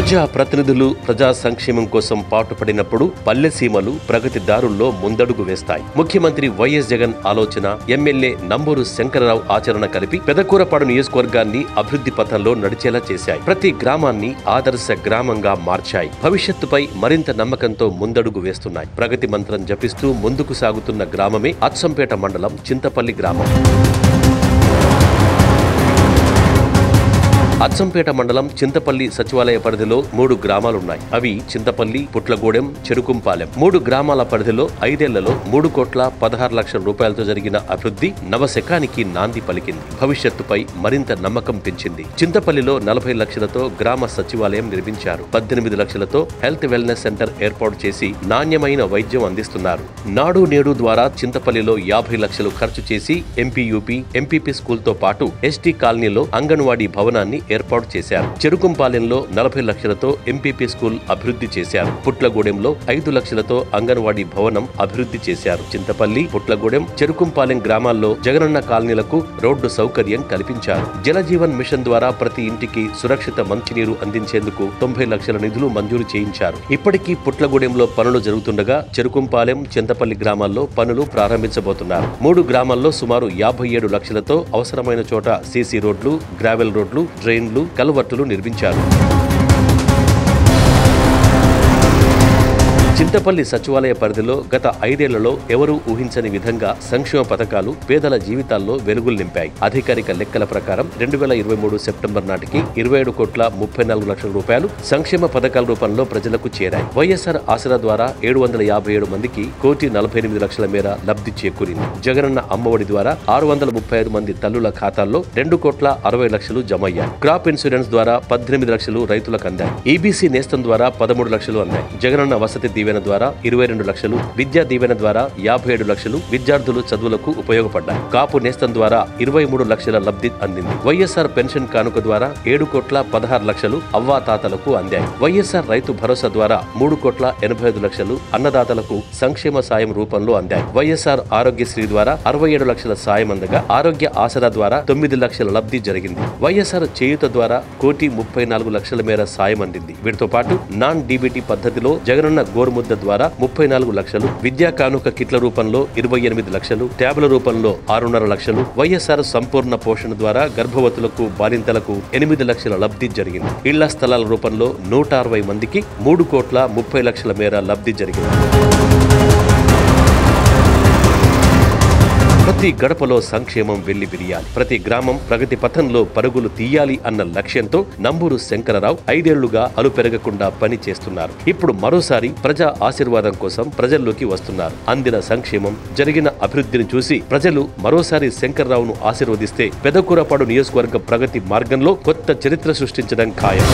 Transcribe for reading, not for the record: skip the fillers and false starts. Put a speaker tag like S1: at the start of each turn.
S1: ప్రజా ప్రతినిధులు ప్రజా సంక్షేమం కోసం పాటుపడినప్పుడు పల్లెసీమలు ప్రగతి దారుల్లో ముందడుగు వేస్తాయి. ముఖ్యమంత్రి వైఎస్ జగన్ ఆలోచన, ఎమ్మెల్యే నంబూరు శంకరరావు ఆచరణ కలిపి పెదకూరపాడు నియోజకవర్గాన్ని అభివృద్ధి పథంలో నడిచేలా చేశాయి. ప్రతి గ్రామాన్ని ఆదర్శ గ్రామంగా మార్చాయి. భవిష్యత్తుపై మరింత నమ్మకంతో ముందడుగు వేస్తున్నాయి. ప్రగతి మంత్రం జపిస్తూ ముందుకు సాగుతున్న గ్రామమే అచ్చంపేట మండలం చింతపల్లి గ్రామం. అచ్చంపేట మండలం చింతపల్లి సచివాలయ పరిధిలో 3 గ్రామాలున్నాయి. అవి చింతపల్లి, పుట్లగూడెం, చెరుకుంపాలెం. 3 గ్రామాల పరిధిలో 5 ఏళ్లలో 3,16,00,000 రూపాయలతో జరిగిన అభివృద్ధి నవశకానికి నాంది పలికింది. భవిష్యత్తుపై మరింత నమ్మకం పెంచింది. చింతపల్లిలో 40 లక్షలతో గ్రామ సచివాలయం నిర్మించారు. 18 లక్షలతో హెల్త్ వెల్నెస్ సెంటర్ ఏర్పాటు చేసి నాణ్యమైన వైద్యం అందిస్తున్నారు. నాడు నేడు ద్వారా చింతపల్లిలో 50 లక్షలు ఖర్చు చేసి ఎంపీయూపీ, ఎంపీపీ స్కూల్తో పాటు ఎస్టీ కాలనీలో అంగన్వాడీ భవనాన్ని ఏర్పాటు చేశారు. చెరుకుంపాలెంలో 40 లక్షలతో ఎంపీపీ స్కూల్ అభివృద్ధి చేశారు. పుట్లగూడెంలో 5 లక్షలతో అంగన్వాడీ భవనం అభివృద్ధి చేశారు. చింతపల్లి, పుట్లగూడెం, చెరుకుంపాలెం గ్రామాల్లో జగనన్న కాలనీలకు రోడ్డు సౌకర్యం కల్పించారు. జలజీవన్ మిషన్ ద్వారా ప్రతి ఇంటికి సురక్షిత మంచినీరు అందించేందుకు 90 లక్షల నిధులు మంజూరు చేయించారు. ఇప్పటికీ పుట్లగూడెంలో పనులు జరుగుతుండగా చింతపల్లి, చింతపల్లి గ్రామాల్లో పనులు ప్రారంభించబోతున్నారు. 3 గ్రామాల్లో సుమారు 57 లక్షలతో అవసరమైన చోట సీసీ రోడ్లు, గ్రావెల్ రోడ్లు, డ్రైన్లు, కల్వర్టులు నిర్మించారు. చింతపల్లి సచివాలయ పరిధిలో గత 5 ఏళ్లలో ఎవరూ ఊహించని విధంగా సంక్షేమ పథకాలు పేదల జీవితాల్లో వెలుగులు నింపాయి. అధికారిక లెక్కల ప్రకారం 2023 సెప్టెంబర్ నాటికి 27,34,00,000 రూపాయలు సంక్షేమ పథకాల రూపంలో ప్రజలకు చేరాయి. వైఎస్ఆర్ ఆసరా ద్వారా 757 మందికి 1,48,00,000 మేర లబ్ధి చేకూరింది. జగనన్న అమ్మఒడి ద్వారా 635 మంది తల్లుల ఖాతాల్లో 2,60,00,000 జమయ్యాయి. క్రాప్ ఇన్సూరెన్స్ ద్వారా 18 లక్షలు రైతులకు అందాయి. ఈబీసీ నేస్తం ద్వారా 13 లక్షలు అందాయి. జగనన్న వసతి దీవెన ద్వారా 22 లక్షలు, విద్యా దీవెన ద్వారా 57 లక్షలు విద్యార్థులు చదువులకు ఉపయోగపడ్డాయి. కాపు నేస్తం ద్వారా 23 లక్షల లబ్ధి అందింది. వైఎస్ఆర్ పెన్షన్ కానుక ద్వారా 7,16,00,000 అవ్వాతాతలకు అందాయి. వైఎస్ఆర్ రైతు భరోసా ద్వారా 3,85,00,000 అన్నదాతలకు సంక్షేమ సాయం రూపంలో అందాయి. వైఎస్ఆర్ ఆరోగ్యశ్రీ ద్వారా 67 లక్షల సాయం అందగా ఆరోగ్య ఆసరా ద్వారా 9 లక్షల లబ్ధి జరిగింది. వైఎస్ఆర్ చేయూత ద్వారా 1,34,00,000 మేర సాయం అందింది. వీటితో పాటు నాన్ డీబీటీ పద్ధతిలో జగనన్న గోరుముద్ద ద్వారా 34 లక్షలు, విద్యా కానుక కిట్ల రూపంలో 28 లక్షలు, ట్యాబ్ల రూపంలో 6.5 లక్షలు, వైఎస్ఆర్ సంపూర్ణ పోషణ ద్వారా గర్భవతులకు, బాలింతలకు 8 లక్షల లబ్ధి జరిగింది. ఇళ్ల స్థలాల రూపంలో 160 మందికి 3,30,00,000 మేర లబ్ధి జరిగింది. ప్రతి గడపలో సంక్షేమం వెళ్లి విరియాలి, ప్రతి గ్రామం ప్రగతి పథంలో పరుగులు తీయాలి అన్న లక్ష్యంతో నంబూరు శంకరరావు 5 ఏళ్లుగా అలుపెరగకుండా పని చేస్తున్నారు. ఇప్పుడు మరోసారి ప్రజా ఆశీర్వాదం కోసం ప్రజల్లోకి వస్తున్నారు. అందిన సంక్షేమం, జరిగిన అభివృద్ధిని చూసి ప్రజలు మరోసారి శంకరరావును ఆశీర్వదిస్తే పెదకూరపాడు నియోజకవర్గ ప్రగతి మార్గంలో కొత్త చరిత్ర సృష్టించడం ఖాయం.